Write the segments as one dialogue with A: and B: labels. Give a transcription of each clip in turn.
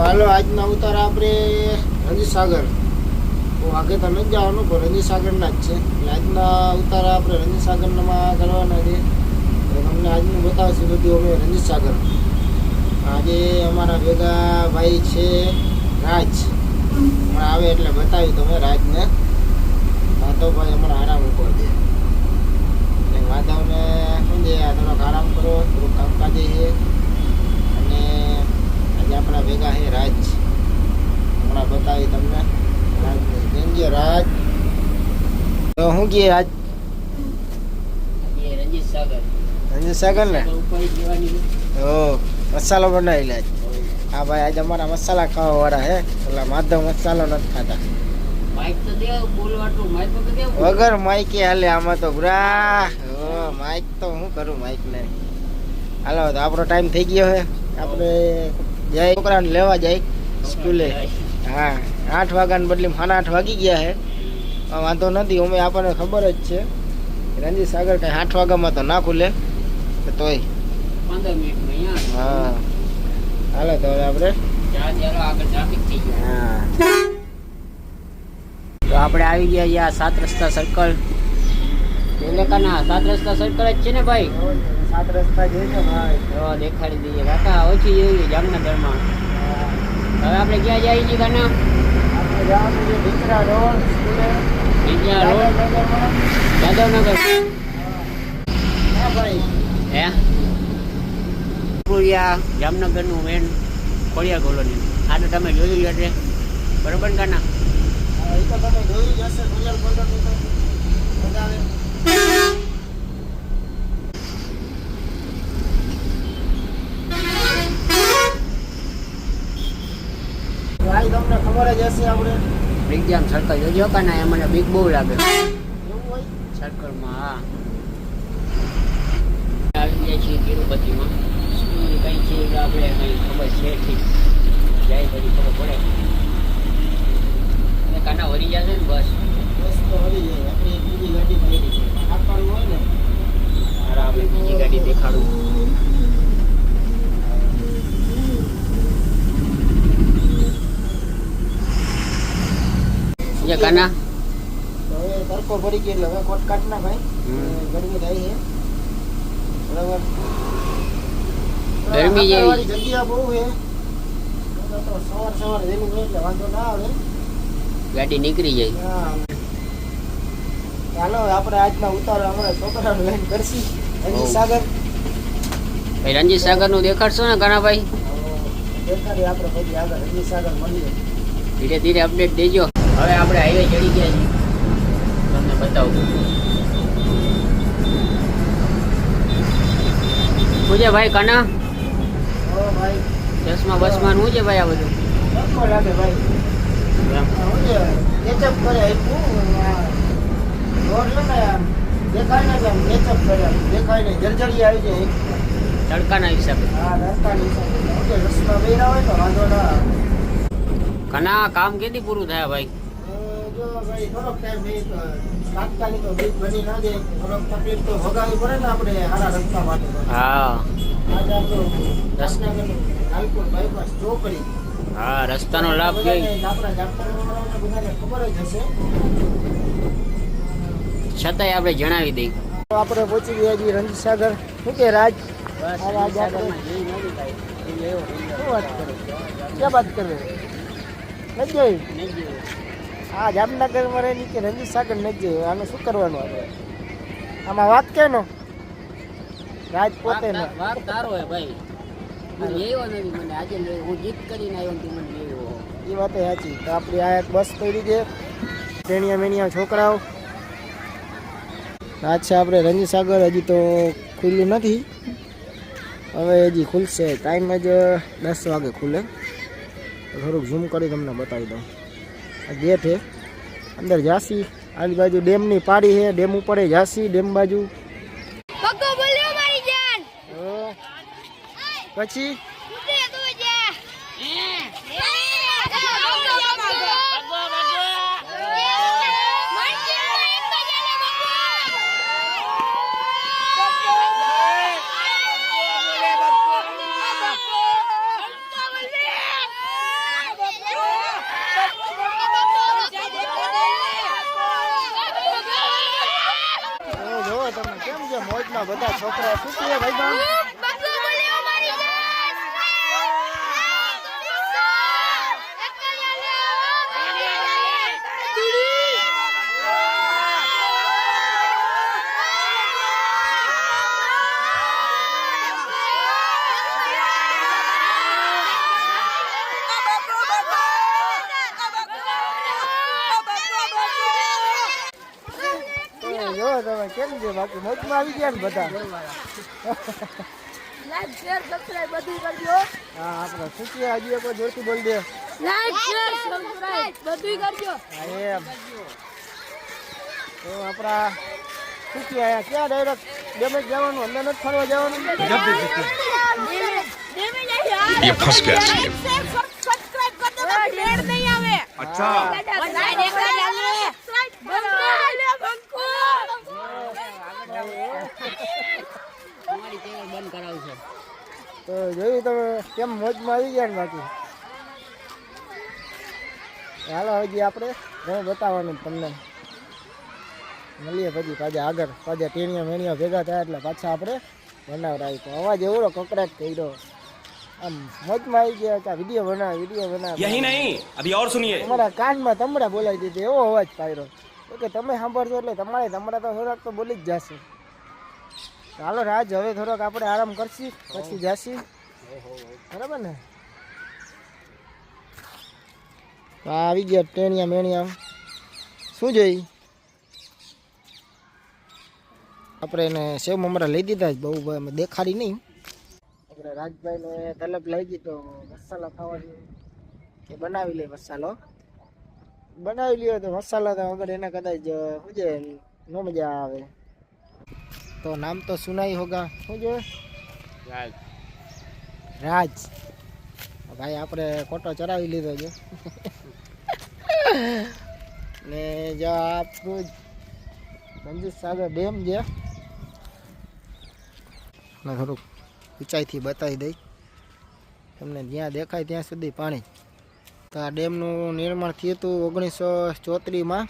A: હાલો આજના ઉતાર આપણે રણજીત સાગર આગે તો નથી જવાનું પણ રણજીત સાગરના જ છે. આજના ઉતાર આપણે રણજીત સાગરમાં કરવાના છે. તો તમને આજનું બતાવશું બધું અમે રણજીત સાગર. આજે અમારા ભેગા ભાઈ છે રાજ. હમણાં આવે એટલે બતાવ્યું તમે રાજને. તો ભાઈ હમણાં આરામ ઉપર દે માધવને શું છે થોડોક આરામ કરો, થોડુંક કામકાજે છે. અને આજે આપણા ભેગા છે રાજ. હમણાં બતાવી તમને રાજને. કેમ છે રાજ? તો શું કહે રાજ?
B: રણજીત સાગર.
A: રણજીત સાગર ને ઓ મસાલો બનાવી લે. હા ભાઈ આજે અમારા મસાલા ખાવા વાળા હે. એટલે માધવ મસાલો નથી ખાતા.
B: માઈક તો દેવ બોલવાટું માઈક તો દેવ
A: વગર માઈકે હાલે આમાં તો ગુરા. માઈક તો હું કરું માઈક ને. હાલો તો આપણો ટાઈમ થઈ ગયો છે. આપણે જાય છોકરાને લેવા જાય સ્કૂલે. હા 8 વાગ્યાને બદલે 8:30 વાગી ગયા છે. વાંધો નથી. અમે આપણને ખબર જ છે રણજીત સાગર કઈ 8 વાગ્યામાં તો ના ખુલે તોય
B: 15 મિનિટમાં
A: હા હાલો તો હવે આપણે
B: આગળ ટ્રાફિક થઈ ગયો.
A: હા
B: તો આપણે આવી ગયા યા 7 રસ્તા સર્કલ. એટલે કાના 7 રસ્તા સર્કલ જ છે ને ભાઈ?
A: 7 રસ્તા જોઈએ છે ભાઈ.
B: તો દેખાડી દઈએ કાકા. ઓછી જેવી જામનગરમાં. હવે આપણે ક્યાં જઈએ છીએ કાના?
A: આપણે જવાનું છે ડીકરા રોડ સ્કૂલે.
B: ડીકરા રોડ યાદવનગર.
A: હા ભાઈ
B: હે પૂરિયા જામનગરનું મેન ખોડિયા કોલોની. આ તો તમે જોયું હશે બરોબર કાના?
A: એ તો તમે જોયું જ હશે. ખોડિયાર કોલોની તો મજા આવે. ભાઈ તમને ખબર જ હશે આપણે
B: એક્ઝામ સર્કલ જોજો કાના. એ મને બીક બહુ લાગે
A: એવું હોય.
B: સર્કલમાં. હા આવી ગયા છીએ તિરુપતિમાં. શું કઈ છે કે આપણે કઈ ખબર છે ઠીક જાય પછી ખબર પડે. અને કાના વરી જશે ને બસ.
A: બસ તો હલી જાય. આપણે બીજી ગાડી પડી છે. આપવાનું હોય ને
B: હારા આપણે બીજી ગાડી દેખાડું. જે કાના
A: તો હવે તડકો પડી ગયો એટલે હવે કોટ કાઢ ના ભાઈ. ગરમી થાય છે બરાબર.
B: ગરમી જેવી
A: વાળી જગ્યા બહુ છે. તો સવાર વહેલું હોય એટલે વાંધો ના આવે.
B: ગાડી નીકળી જાય.
A: હા ચાલો આપણે આજના ઉતારો અમારા છોકરાને લઈને કરશી રણજીત સાગર.
B: ભાઈ રણજીત સાગર નું દેખાડશો ને કાનાભાઈ?
A: દેખાડી આપણે પછી આગળ રણજીત સાગર મળીએ.
B: ધીરે ધીરે અપડેટ દેજો. હવે આપણે હાઈવે ચડી ગયા છીએ. તમને બતાવું શું છે ભાઈ કાના?
A: ઓ ભાઈ
B: ચશ્મા બસમાં શું છે ભાઈ આ બધું?
A: તડકો લાગે ભાઈ.
B: એમ
A: શું છે કેચઅપ કરે આપ્યું. રોડ છે ને દેખાય ને કેમ કેચઅપ કરે દેખાય ને જર્જરી આવી જાય.
B: તડકાના હિસાબે.
A: હા રસ્તાની હિસાબે રસ્તા બેરા હોય તો વાંધો ના આવે.
B: કાના કામ કેદી પૂરું થાય ભાઈ?
A: જો ભાઈ થોડોક ટાઈમ નહીં તો તાત્કાલિક તો બ્રિજ બની ના જાય. થોડોક તકલીફ તો ભોગવવી પડે ને આપણે સારા રસ્તા માટે.
B: હા
A: આજે આપણું રસનગરનું લાલપુર બાયપાસ ચોકડી.
B: હા રસ્તાનો લાભ જોઈ.
A: આપણા જામનગરવાળાઓને બધાને ખબર જ હશે.
B: છતાંય આપણે જણાવી દઈએ.
A: તો આપણે પહોંચી ગયા છીએ રણજીત સાગર. શું કે રાજ?
B: બસ
A: આજે આપણે શું વાત કરે? ક્યાં વાત કરે? નથી જોઈ. હા જામનગરમાં રહી નીચે રણજીત સાગર નથી જોયું. આનું શું કરવાનું આપણે? આમાં વાત કેનો? રાજ પોતે ને
B: વાત તારો હે ભાઈ. લેવો નથી મને આજે હું જીત કરીને આવ્યો ને મને લેવો.
A: એ વાત સાચી. તો આપણી આ એક બસ પડી છે. ટેણિયા મેણિયા છોકરાઓ. આજ છે આપણે રણજીત સાગર. હજી તો ખુલ્લું નથી. હવે હજી ખુલશે. ટાઈમ જ 10 વાગે ખુલે. થોડુંક ઝૂમ કરી તમને બતાવી દઉં. આ ગેટ છે. અંદર જાસી. આલી બાજુ ડેમની પાડી છે. ડેમ ઉપર જાસી. ડેમ બાજુ પછી ગામમાં બધા છોકરા શું કહે ભાઈ બા? જો તમે કેમ છે બાકી મોજમાં આવી ગયા ને બધા?
C: લાઈક શેર સબસ્ક્રાઇબ બધું કરજો.
A: હા આપણે શું કહે હજી એક વાર જોરથી બોલ દે.
C: લાઈક શેર સબસ્ક્રાઇબ બધું કરજો.
A: હા એમ તો આપણા શું કહે અહીંયા ક્યાં ડાયરેક્ટ ડેમેજ જવાનું અંદર નથી ફરવા જવાનું?
D: ये फंस गया सी
C: लाइक शेर सब्सक्राइब कर दो तो ढेर नहीं आवे.
D: अच्छा
C: लाइक एक कर आवे.
B: તમારી ચેનલ બંધ કરાવશે.
A: તો જોયું તમે કેમ મોજમાં આવી ગયા ને બાકી? હાલો હજી આપણે ઘણું બતાવવાનું તમને. મળીએ પછી પાછા આગળ પાછા ટેણિયા મેણિયા ભેગા થયા એટલે પાછા આપણે બનાવડાવી. તો અવાજ એવડો કકડાટ કર્યો આમ મોજમાં આવી ગયા કે વિડીયો બનાવે
D: यही नहीं अभी और सुनिए
A: તમારા કાનમાં તમડા બોલાવી દીધી એવો અવાજ પાડ્યો કે તમે સાંભળશો એટલે તમડા તો થોડાક તો બોલી જ જશે. ચાલો રાજ હવે થોડોક આપણે આરામ કરશી પછી જાશી બરાબર ને? તો આ આવી ગયા ટેણિયા મેણિયા. શું જોઈ આપણે એને સેવ મમરા લઈ દીધા જ બહુ દેખાડી નહીં. આપણે રાજભાઈને તલબ લાગી તો મસાલા ખાવાની કે બનાવી લે મસાલો બનાવી લ્યો તો મસાલા તો વગર એના કદાચ શું છે ન મજા આવે. તો નામ તો સુનાઈ હોગા. શું છે? રાજ ભાઈ આપણે ખોટો ચડાવી લીધો છે ને જો આપણું રણજીત સાગર ડેમ છે ને થોડુંક ઊંચાઈથી બતાવી દઈ તમને. જ્યાં દેખાય ત્યાં સુધી પાણી. તો આ ડેમનું નિર્માણ થયું હતું 1934માં.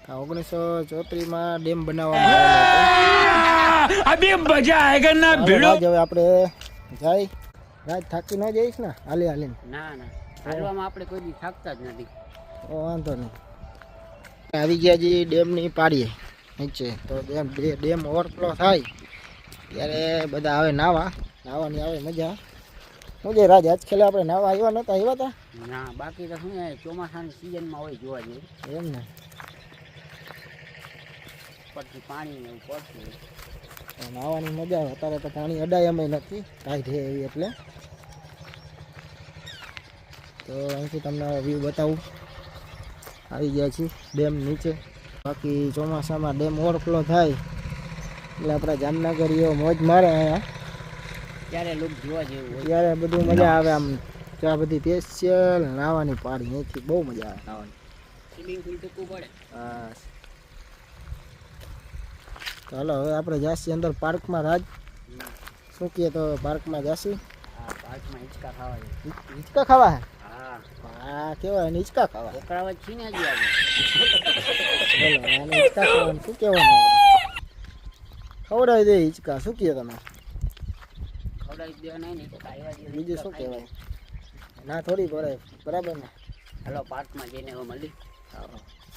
A: 1934માં ડેમ બનાવવામાં આવેલો હતો.
D: अभी मजा आएगा ना भिड़ो.
A: હવે આપણે જાય રાજ થાકી ન જઈશ ને હાલી હાલીને?
B: ના ના, હાલવામાં આપણે કોઈ દી થાકતા જ નથી.
A: વાંધો નહીં. આવી ગયા જે ડેમની પાડીએ નીચે. તો ડેમ ઓવરફ્લો થાય ત્યારે બધા આવે નાવાની આવે મજા. શું છે રાજ આજ ખેલે આપણે નાવા આવ્યા નહોતા? આવ્યા હતા
B: ના, બાકી તો શું છે, ચોમાસાની સિઝનમાં હોય જોવા જઈએ.
A: એમ ને?
B: ઉપરથી પાણી ને એવું પડતું હોય.
A: તો નાવાની મજા આવે. અત્યારે તો પાણી અડાય એમ નથી ટાઈટ છે એવી એટલે. તો અહીંથી તમને વ્યૂ બતાવું. આવી ગયા છીએ ડેમ નીચે. બાકી ચોમાસામાં ડેમ ઓવરફ્લો થાય એટલે આપણા જામનગરીઓ મોજ મારે અહીંયા.
B: ત્યારે લુક જોવા જેવું હોય.
A: ત્યારે બધું મજા આવે આમ. ત્યાં બધી સ્પેશિયલ નાવાની પાડી અહીંથી બહુ મજા આવે નાવાની.
B: સ્વિમિંગ પુલ ટૂંકું પડે.
A: હા ચાલો હવે આપણે જાસી અંદર પાર્કમાં. રાજ શું કહે તો પાર્કમાં જાસી?
B: હા, પાર્કમાં હિંચકા ખાવા જાય.
A: હિંચકા ખાવા?
B: હા,
A: હા કેવાય ને હિંચકા ખાવા.
B: એકડાવા જ છીને હજી આવે.
A: બોલો આને હિંચકા ખાવાનું શું કહેવાનું? ખવડાવી દે હિંચકા. શું કહે તમે?
B: ખવડાવી દેવા નહીં ને તો ખાવા દે.
A: બીજું શું કહેવાય? ના થોડી ભરાય બરાબર ને?
B: હાલો પાર્કમાં જઈને હવે મળી.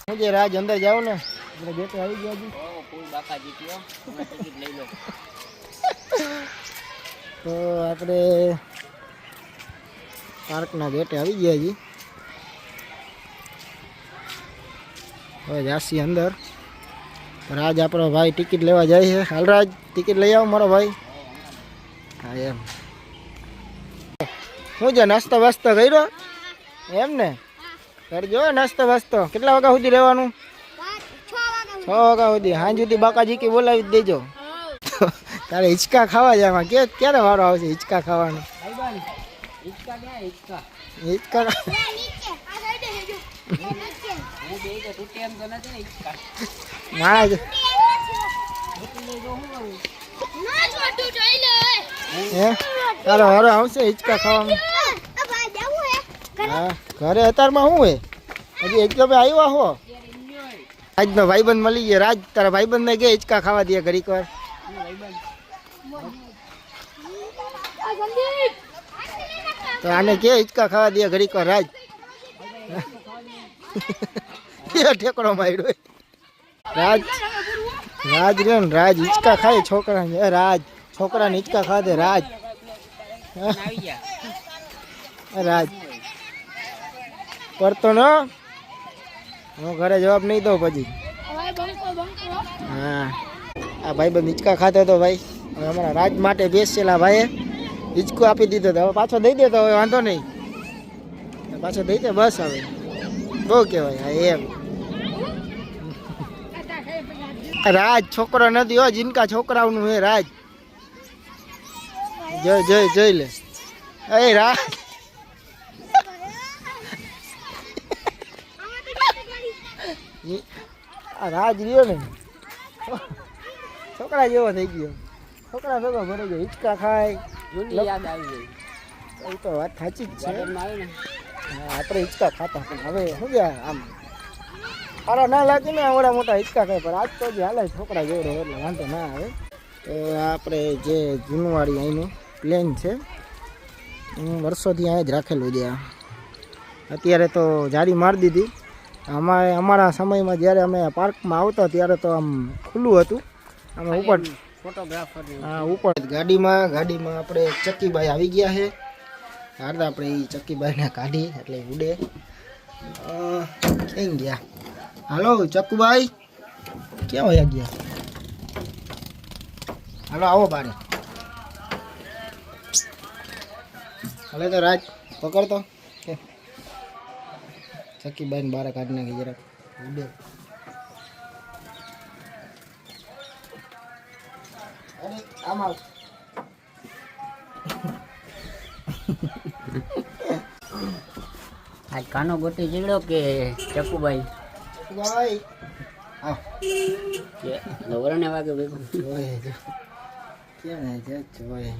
A: શું છે રાજ અંદર જાઓ ને? આપણે ગેટે આવી ગયા છીએ.
B: ઓ ફૂલ બાકા જીત્યો. તમે ટિકિટ લઈ લો.
A: તો આપણે પાર્કના ગેટે આવી ગયા છીએ. હવે જાસી અંદર. રાજ આપણો ભાઈ ટિકિટ લેવા જાય છે. હાલ રાજ ટિકિટ લઈ આવો મારો ભાઈ. હા એમ. શું છે નાસ્તો વાસ્તો કર્યો? એમ ને કરજો નાસ્તો વાસ્તો. કેટલા વાગ્યા સુધી રહેવાનું? 6 વાગ્યા સુધી. સાંજ સુધી બાકાજી કે બોલાવી જ દેજો. તારે હિંચકા ખાવા જવામાં ક્યારે વારો આવશે હિંચકા ખાવાનો?
B: હિંચકા ક્યાં હિંચકા?
A: હિંચકા
B: હું બે તો તૂટે એમ તો નથી ને હિંચકા.
A: મારા જ હે તારો વારો આવશે હિંચકા ખાવામાં? હા ઘરે અત્યારમાં શું હોય? હજી એક તો આવ્યા હો. આજનો ભાઈબંધ મળી ગયો. રાજ તારા ભાઈબંધને કે હિંચકા ખાવા દે ઘડીક વાર. તો આને કે હિંચકા ખાવા દે ઘડીક વાર રાજ ઠેકડો માર્યો રાજ રાજ રે ને રાજ હિંચકા ખાય છોકરા ને રાજ છોકરાને હિંચકા ખાવા દે રાજ રાજ કરતો ન હું ઘરે જવાબ નહીં દઉં પછી હા આ ભાઈ બંધ હિંચકા ખાતો હતો ભાઈ હવે અમારા રાજ માટે બેસેલા ભાઈએ હિંચકો આપી દીધો તો હવે પાછો દઈ દે તો હવે વાંધો નહીં પાછો દઈ દે બસ હવે બહુ કહેવાય હા એમ રાજ છોકરો નથી હો જીનકા છોકરાઓનું હે રાજ જોઈ લે એ રાજ આ રાજ રહ્યો ને છોકરા જેવો થઈ ગયો છોકરા ભેગો ભરે ગયો હિંચકા ખાય
B: યાદ આવી ગઈ
A: એ તો વાત સાચી જ છે
B: ગાર્ડનમાં આવે ને
A: આપણે હિંચકા ખાતા પણ હવે શું ગયા આમ સારા ના લાગે ને આવડા મોટા હિંચકા ખાય પણ આજ તો જે હાલે છોકરા જેવડો એટલે વાંધો ના આવે તો આપણે જે જૂનવાડી અહીંનું પ્લેન છે હું વર્ષોથી અહીંયા જ રાખેલું છે અત્યારે તો જાળી મારી દીધી અમારા સમયમાં જ્યારે અમે પાર્કમાં આવતા ત્યારે તો આમ ખુલ્લું હતું અમે ઉપર
B: ફોટોગ્રાફર
A: હા ઉપર ગાડીમાં આપણે ચક્કીબાઈ આવી ગયા છે હારતા આપણે એ ચક્કીબાઈને કાઢી એટલે ઉડે ક્યાં ગયા હાલો ચક્કુભાઈ ક્યાં વયા ગયા હાલો આવો બારે હાલે તો રાજ પકડતો ચક્કીબાઈને બહાર કાઢી નાખી જરાક ઉડે આમાં
B: આજ કાનો ગોટી જીગડો કે ચકુભાઈ
A: ભાઈ આવ
B: કે નવરને વાગે ભેગું
A: જોઈએ જો કેમ હે જો જોઈએ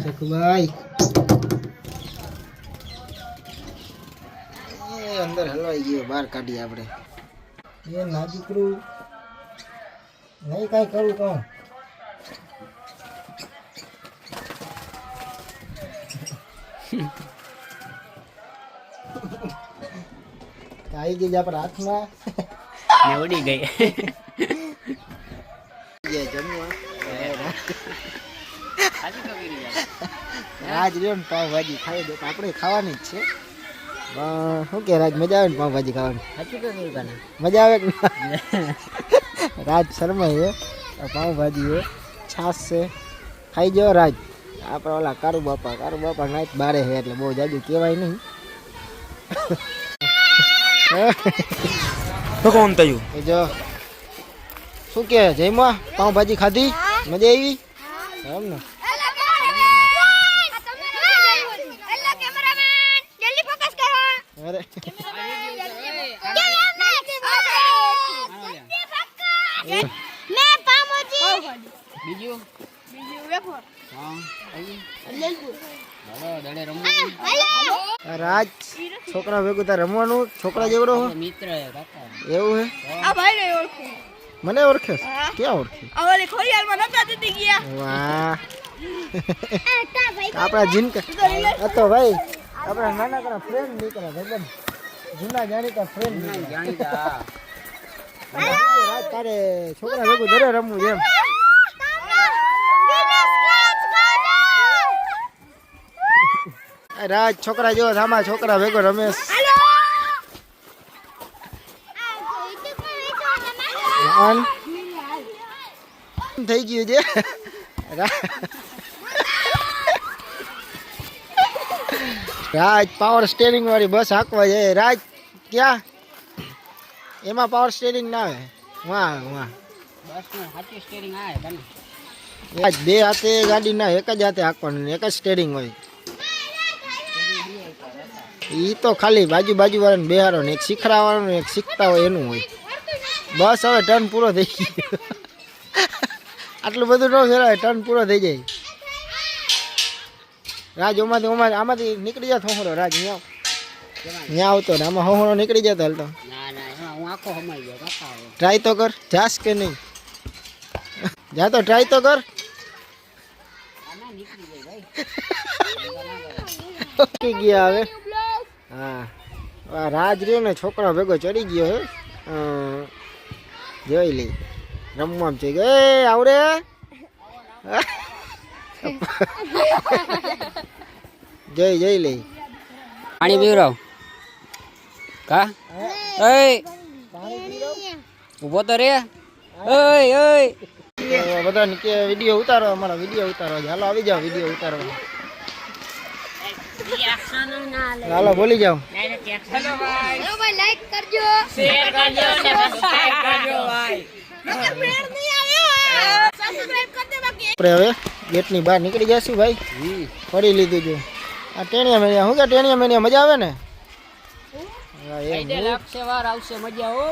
A: ચકુભાઈ એ અંદર હલવાઈ ગયો બહાર કાઢી આપણે એ નાજુકરું નહીં કાંઈ કરું કહું આવી ગઈ આપણા હાથમાં
B: ને ઉડી ગઈ
A: જમવા
B: આજે તો ગીરી જાય
A: રાજ રહ્યો ને પાવભાજી ખાઈ દે આપણે ખાવાની જ છે શું કે રાજ મજા આવે ને પાવભાજી ખાવાની
B: સાચું તો ગીરી કાને
A: મજા આવે કે રાજ શર્માય છે પાવભાજી છે છાશ છે ખાઈ જાઓ રાજ આપણે ઓલા કારુ બાપા નાચ બારે છે એટલે બહુ જાજુ કહેવાય નહીં
D: तो कौन तयू
A: એ જો શું કે જયમાં પાવભાજી ખાધી મજા આવી એમ ને અરે
B: બીજું
C: વેફર
B: હા
C: લેલકુ
B: હાલો દડે રમવું
A: આ રાજ છોકરા ભેગું તાર રમવાનું છોકરા જેવડો હો
B: મિત્ર હે કાકા
A: એવું હે
C: આ ભાઈ ને ઓળખું
A: મને ઓળખે ક્યાં ઓળખે
C: આ ઓલી ખોડિયાલમાં નતા દીધી ગયા
A: વાહ આપણા જીનકા હતો ભાઈ આપણા નાનકડા ફ્રેન્ડ નીકળ્યા ભગવાન જૂના જાણીતા ફ્રેન્ડ નીકળ્યા
B: જાણીતા
A: રાજ તારે છોકરા ભેગું દરે રમવું છે એમ રાજ છોકરા જેવો થામા છોકરા ભેગો રમેશ થઈ ગયું છે રાજ પાવર સ્ટેરિંગ વાળી બસ હાંકવા જાય રાજ ક્યાં એમાં પાવર સ્ટેરિંગ ના આવે વાહ વાહ
B: બસ નું હાથી સ્ટીરિંગ આવે તને
A: રાજ બે હાથે ગાડી ના એક જ હાથે હાંકવાનું એક જ સ્ટેરિંગ હોય ઈ તો ખાલી બાજુ વાળાને બેહારો ને એક શીખરા વાળો ને એક શીખતા હોય એનું હોય બસ હવે ટર્ન પૂરો થઈ ગયો આટલું બધું ન ફેરાય ટર્ન પૂરો થઈ જાય રાજ આમાંથી નીકળી જાય થોડો રાજ અહીંયા આવતો ને આમાં હોહળો નીકળી જતો હાલતો
B: ના ના એમાં હું આખો હમાઈ ગયો કાકા હવે.
A: ટ્રાય તો કર, જાસ કે નહીં? જા તો ટ્રાય તો કર.
B: આના નીકળી જાય ભાઈ.
A: ઓકે ગયા હવે. હા આ રાજ રહ્યો ને છોકરા ભેગો ચડી ગયો હે. જોઈ લઈ રમવા છે કે આવડે. જોઈ લઈ.
B: પાણી પીવરાવ કા ઉભો તો રે.
A: બધાને કે વિડીયો ઉતારો, અમારો વિડીયો ઉતારો. હાલો આવી જાઓ વિડીયો ઉતારવા. હાલો બોલી જાઓ.
C: હેલો ભાઈ લાઈક કરજો
B: શેર કરજો ને સબસ્ક્રાઇબ કરજો ભાઈ.
C: મેળ નહીં આવ્યો સબસ્ક્રાઇબ કરી દે બાકી.
A: આપણે હવે ગેટની બહાર નીકળી જઈશું ભાઈ. ફરી લીધું જો આ ટેણિયા મેણિયા. શું કે ટેણિયા મેણિયા મજા આવે ને? હા એમ.
B: કઈ દે લાગશે વાર આવશે મજા હો.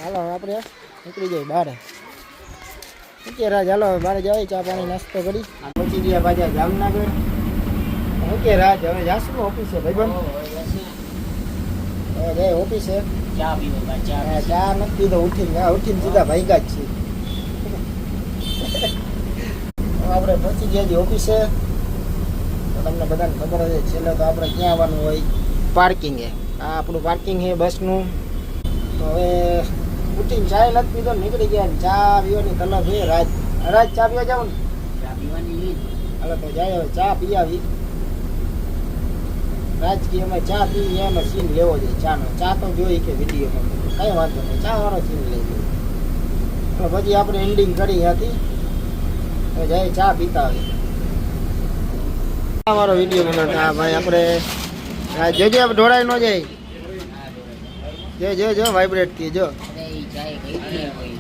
A: હાલો આપણે નીકળી જાય બહાર. ઓકે રાજ હાલો હવે બહાર જાય, ચા પાણી નાસ્તો કરી પહોંચી ગયા પાછા જામનગર. ઓકે રાજ હવે જાશું ઓફિસે ભાઈબંધ. હવે જાય ઓફિસે.
B: ચા પીવો બા ચા.
A: ચા નથી પીધો. ઉઠીને સીધા ભાગ્યા જ છીએ. આપણે પહોંચી ગયા છીએ ઓફિસે. તો તમને બધાને ખબર હશે છેલ્લે તો આપણે ક્યાં આવવાનું હોય? પાર્કિંગે. આ આપણું પાર્કિંગ છે બસનું. તો હવે ઉઠીને ચાય નથી પીધો, નીકળી ગયા. ચા પીવાની તલબ છે. રાજ ચા પીવા જાવ ને?
B: ચા પીવાની લીધ.
A: હાલો તો જાય હવે ચા પી આવી. રાજકીય અમે ચા પી એનો સીન લેવો જોઈએ ચાનો. ચા તો જોઈ કે વિડીયોમાં કઈ વાંધો નહીં, ચા વાળો સીન લઈ ગયો. પછી આપણે એન્ડિંગ કરી હતી. હવે જાય ચા પીતા આવી. ચા વાળો વિડીયો બનાવતા ભાઈ આપણે. જોજે આપણે ઢોળાઈ ન જાય. જો વાઇબ્રેટ થી જો.
B: અરે ઈ ચાય કઈ દે ભાઈ.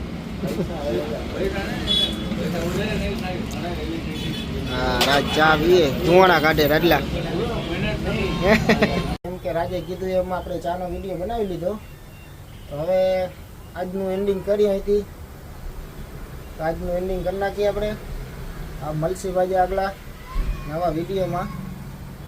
A: હા રાજ ચા પીએ, ધુવાણા કાઢે રાડલા. એમ કે રાજે કીધું એમ આપણે ચાનો વિડીયો બનાવી લીધો. તો હવે આજનું એન્ડિંગ કરી હતી. તો આજનું એન્ડિંગ કરી નાખીએ આપણે. આ મળશે ભાઈ આગલા નવા વિડીયોમાં.